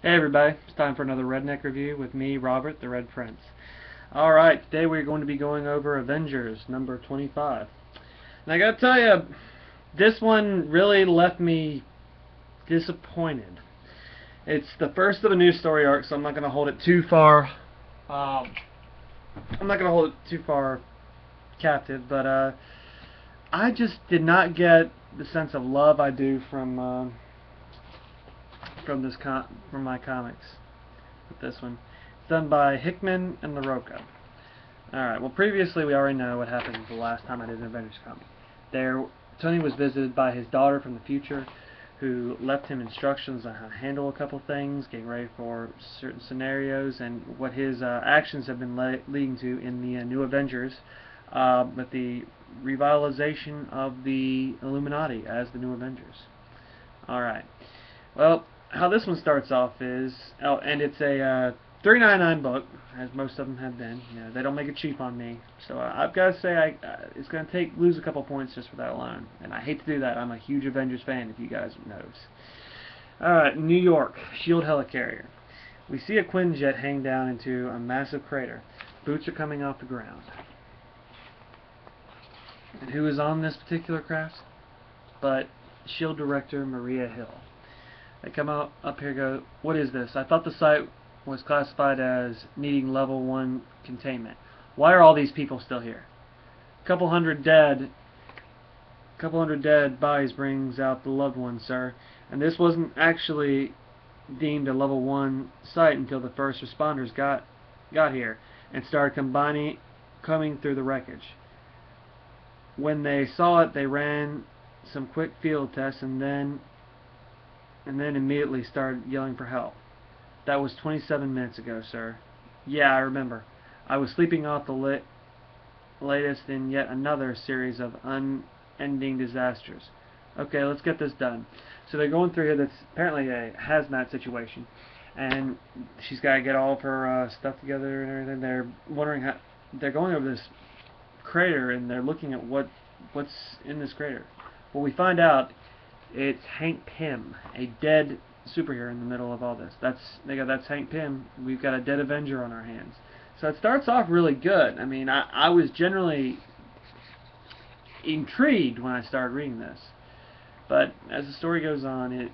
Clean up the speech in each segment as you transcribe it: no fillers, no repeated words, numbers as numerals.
Hey everybody, it's time for another Redneck review with me, Robert, the Red Prince. Alright, today we're going to be going over Avengers number 25. And I gotta tell you, this one really left me disappointed. It's the first of a new story arc, so I'm not gonna hold it too far. I'm not gonna hold it too far captive, but I just did not get the sense of love I do from my comics with this one. It's done by Hickman and LaRocca. Alright, well previously we already know what happened the last time I did an Avengers comic. Tony was visited by his daughter from the future who left him instructions on how to handle a couple things, getting ready for certain scenarios, and what his actions have been leading to in the New Avengers with the revitalization of the Illuminati as the New Avengers. Alright, well, how this one starts off is, and it's a $3.99 book, as most of them have been. You know, they don't make it cheap on me, so I've got to say it's going to lose a couple points just for that alone. And I hate to do that. I'm a huge Avengers fan, if you guys knows. All right, New York, Shield helicarrier. We see a Quinjet hang down into a massive crater. Boots are coming off the ground. And who is on this particular craft? But Shield director Maria Hill. They come out up here and go, what is this? I thought the site was classified as needing level 1 containment. Why are all these people still here? Couple hundred dead bodies brings out the loved ones, sir. And this wasn't actually deemed a level 1 site until the first responders got here and started coming through the wreckage. When they saw it, they ran some quick field tests and then immediately started yelling for help. That was 27 minutes ago, sir. Yeah, I remember. I was sleeping off the latest in yet another series of unending disasters. Okay, let's get this done. So they're going through here. That's apparently a hazmat situation, and she's got to get all of her stuff together and everything. They're wondering how. They're going over this crater and they're looking at what's in this crater. Well, we find out it's Hank Pym, a dead superhero in the middle of all this. That's Hank Pym. We've got a dead Avenger on our hands. So it starts off really good. I mean, I was generally intrigued when I started reading this. But as the story goes on, it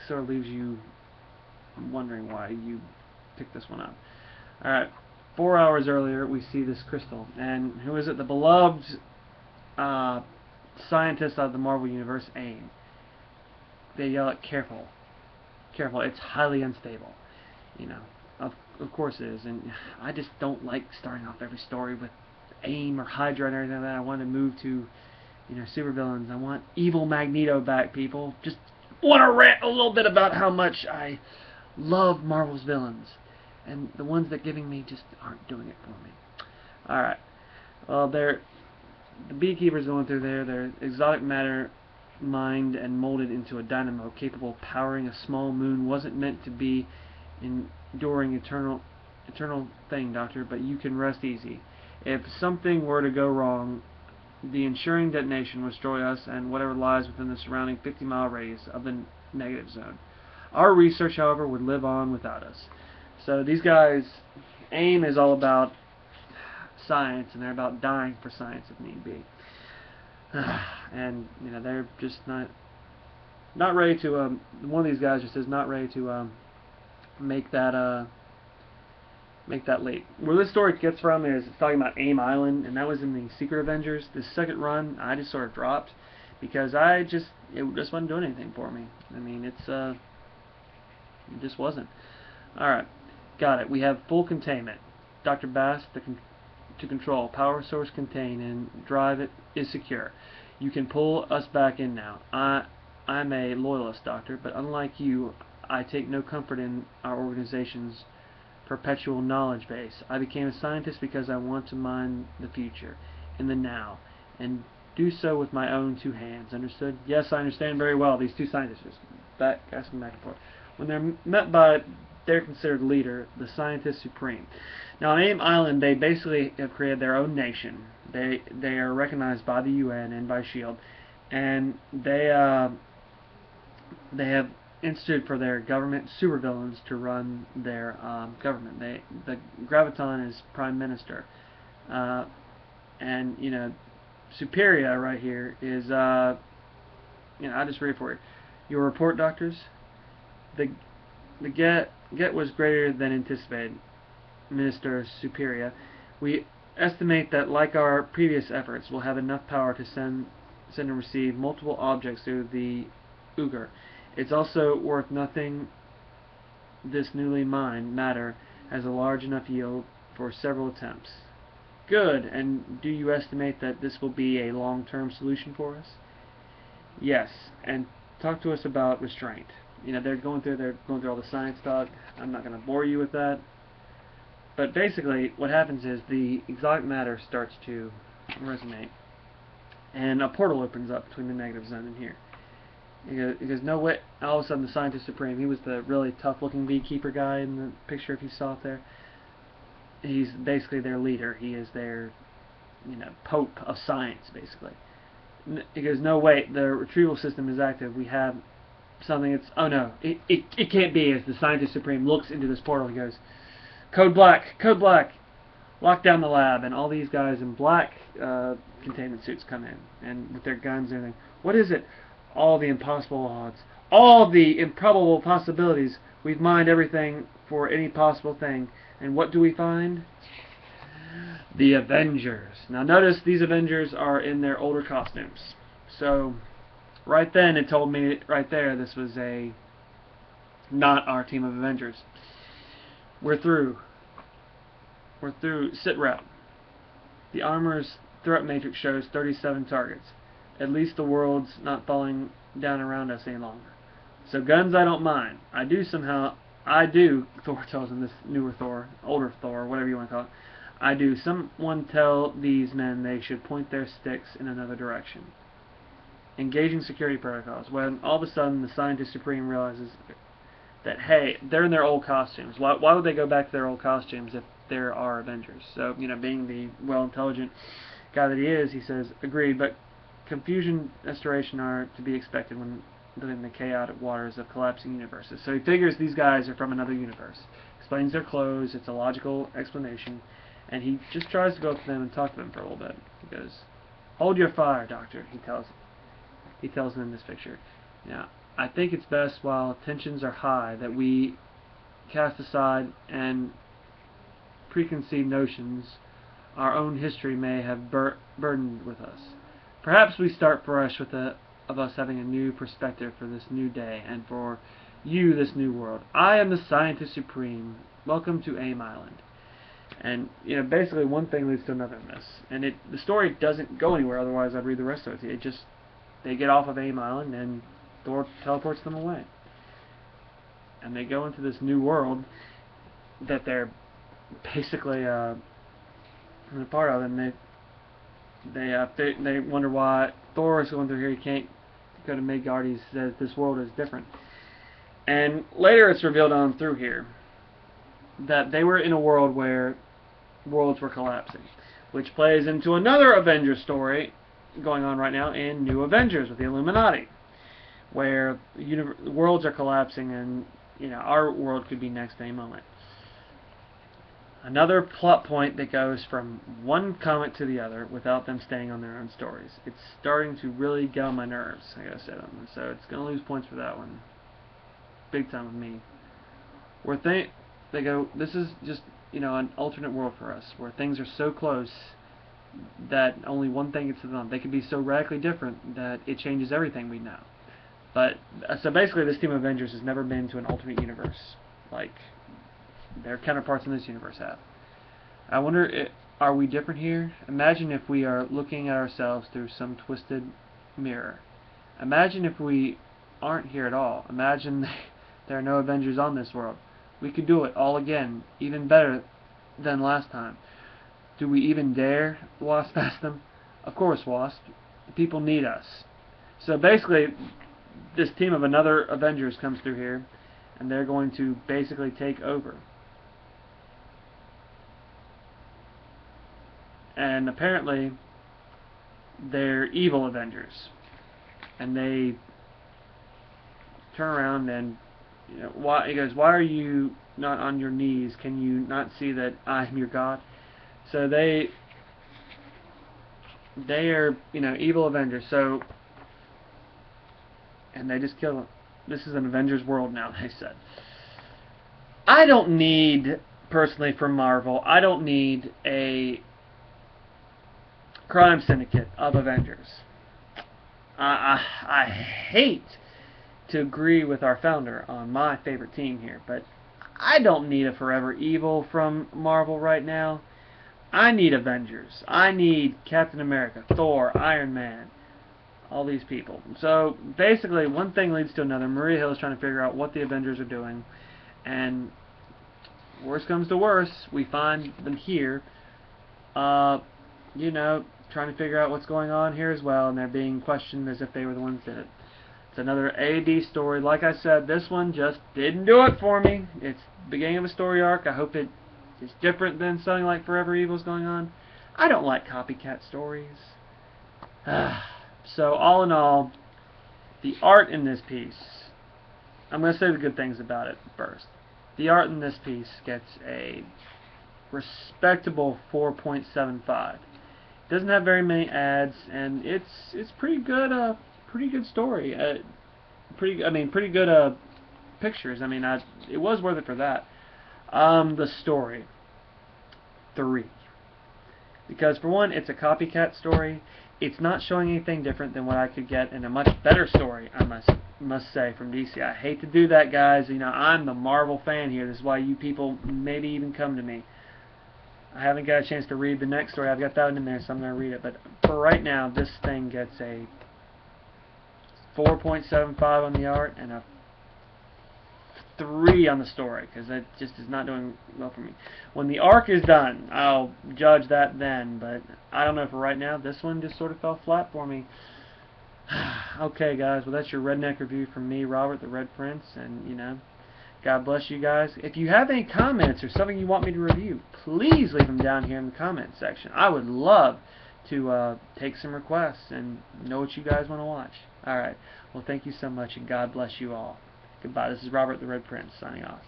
sort of leaves you wondering why you picked this one up. Alright, 4 hours earlier, we see this crystal. And who is it? The beloved scientist of the Marvel Universe, AIM. They yell at careful. Careful, it's highly unstable. You know, of course it is. And I just don't like starting off every story with AIM or Hydra and everything like that. I want to move to, you know, supervillains. I want evil Magneto back, people. Just want to rant a little bit about how much I love Marvel's villains. And the ones that giving me just aren't doing it for me. Alright. Well, the beekeeper's going through there. Their exotic matter mined and molded into a dynamo capable of powering a small moon wasn't meant to be enduring eternal thing, Doctor, but you can rest easy. If something were to go wrong, the ensuring detonation will destroy us and whatever lies within the surrounding 50-mile radius of the negative zone. Our research, however, would live on without us. So these guys, AIM is all about science, and they're about dying for science if need be. And you know, they're just not ready to. One of these guys just is not ready to make that leap. Where this story gets from is it's talking about AIM Island, and that was in the Secret Avengers. This second run, I just sort of dropped because it just wasn't doing anything for me. I mean, it just wasn't. All right, got it. We have full containment. Dr. Bass, to control. Power source contained and drive it is secure. You can pull us back in now. I'm a loyalist, Doctor, but unlike you, I take no comfort in our organization's perpetual knowledge base. I became a scientist because I want to mine the future, in the now, and do so with my own two hands. Understood? Yes, I understand very well. These two scientists, asking back and forth. When they're met by their considered leader, the scientist supreme. Now on AIM Island, they basically have created their own nation. They are recognized by the UN and by SHIELD, and they have instituted for their government supervillains to run their government. The Graviton is prime minister, and Superia right here is I'll just read it for you. Your report, doctors. The get was greater than anticipated, Minister Superia. We estimate that, like our previous efforts, we'll have enough power to send and receive multiple objects through the Uger. It's also worth nothing this newly mined matter has a large enough yield for several attempts. Good, and do you estimate that this will be a long-term solution for us? Yes, and talk to us about restraint. They're going through all the science talk. I'm not going to bore you with that. But basically, what happens is the exotic matter starts to resonate, and a portal opens up between the negative zone and here. He goes, no way. All of a sudden, the Scientist Supreme, he was the really tough-looking beekeeper guy in the picture, if you saw it there. He's basically their leader. He is their, pope of science, basically. He goes, no, wait, the retrieval system is active. We have something that's, oh no, it can't be. As the Scientist Supreme looks into this portal, he goes, Code Black, lock down the lab. And all these guys in black containment suits come in, and with their guns and everything. What is it? All the impossible odds, all the improbable possibilities. We've mined everything for any possible thing, and what do we find? The Avengers. Now notice these Avengers are in their older costumes. So right then it told me right there this was not our team of Avengers. We're through. Sit rep. The armor's threat matrix shows 37 targets. At least the world's not falling down around us any longer. So guns I don't mind. I do, Thor tells him, this newer Thor, older Thor, whatever you want to call it. I do. Someone tell these men they should point their sticks in another direction. Engaging security protocols. When all of a sudden the Scientist Supreme realizes that, hey, they're in their old costumes. Why would they go back to their old costumes if there are Avengers? So, being the well-intelligent guy that he is, he says, agreed, but confusion restoration are to be expected when in the chaotic waters of collapsing universes. So he figures these guys are from another universe. Explains their clothes, it's a logical explanation, and he just tries to go up to them and talk to them for a little bit. He goes, hold your fire, Doctor, he tells them in this picture. Now, I think it's best while tensions are high that we cast aside and preconceived notions our own history may have burdened with us. Perhaps we start fresh with of us having a new perspective for this new day, and for you, this new world. I am the Scientist Supreme. Welcome to AIM Island. And, basically one thing leads to another in this. And the story doesn't go anywhere, otherwise I'd read the rest of it. They get off of AIM Island, and Thor teleports them away. And they go into this new world that they're basically a part of, and they wonder why Thor is going through here. He can't go to Midgard. He says this world is different. And later it's revealed on through here that they were in a world where worlds were collapsing, which plays into another Avengers story going on right now in New Avengers with the Illuminati, where worlds are collapsing, and our world could be next any moment. Another plot point that goes from one comic to the other without them staying on their own stories. It's starting to really get on my nerves, I gotta say that one. So it's gonna lose points for that one. Big time with me. They go, this is just, an alternate world for us, where things are so close that only one thing gets to them. They could be so radically different that it changes everything we know. But, so basically this team of Avengers has never been to an alternate universe, like their counterparts in this universe have. I wonder, are we different here? Imagine if we are looking at ourselves through some twisted mirror. Imagine if we aren't here at all. Imagine there are no Avengers on this world. We could do it all again, even better than last time. Do we even dare, Wasp asked them. Of course, Wasp. The people need us. So basically, this team of another Avengers comes through here, and they're going to basically take over. And apparently, they're evil Avengers. And they turn around and, why? He goes, why are you not on your knees? Can you not see that I am your God? So they are, evil Avengers. So, and they just kill them. This is an Avengers world now, they said. I don't need, personally, from Marvel, I don't need a crime syndicate of Avengers. I hate to agree with our founder on my favorite team here, but I don't need a Forever Evil from Marvel right now. I need Avengers. I need Captain America, Thor, Iron Man, all these people. So basically, one thing leads to another. Maria Hill is trying to figure out what the Avengers are doing, and worst comes to worst, we find them here, trying to figure out what's going on here as well, and they're being questioned as if they were the ones that did it. It's another AD story. Like I said, this one just didn't do it for me. It's the beginning of a story arc. I hope it is different than something like Forever Evil's going on. I don't like copycat stories. So all in all, the art in this piece, I'm going to say the good things about it first. The art in this piece gets a respectable 4.75. It doesn't have very many ads, and it's pretty good. Pretty good story. Pretty good pictures. I mean, it was worth it for that. The story, 3, because for one, it's a copycat story. It's not showing anything different than what I could get in a much better story, I must say, from DC. I hate to do that, guys. I'm the Marvel fan here. This is why you people maybe even come to me. I haven't got a chance to read the next story. I've got that one in there, so I'm going to read it. But for right now, this thing gets a 4.75 on the art and a 3 on the story, because it just is not doing well for me. When the arc is done, I'll judge that then, but I don't know, for right now, this one just sort of fell flat for me. Okay, guys, well, that's your Redneck review from me, Robert the Red Prince, and, God bless you guys. If you have any comments or something you want me to review, please leave them down here in the comment section. I would love to take some requests and know what you guys want to watch. Alright, well, thank you so much, and God bless you all. Goodbye. This is Robert the Red Prince, signing off.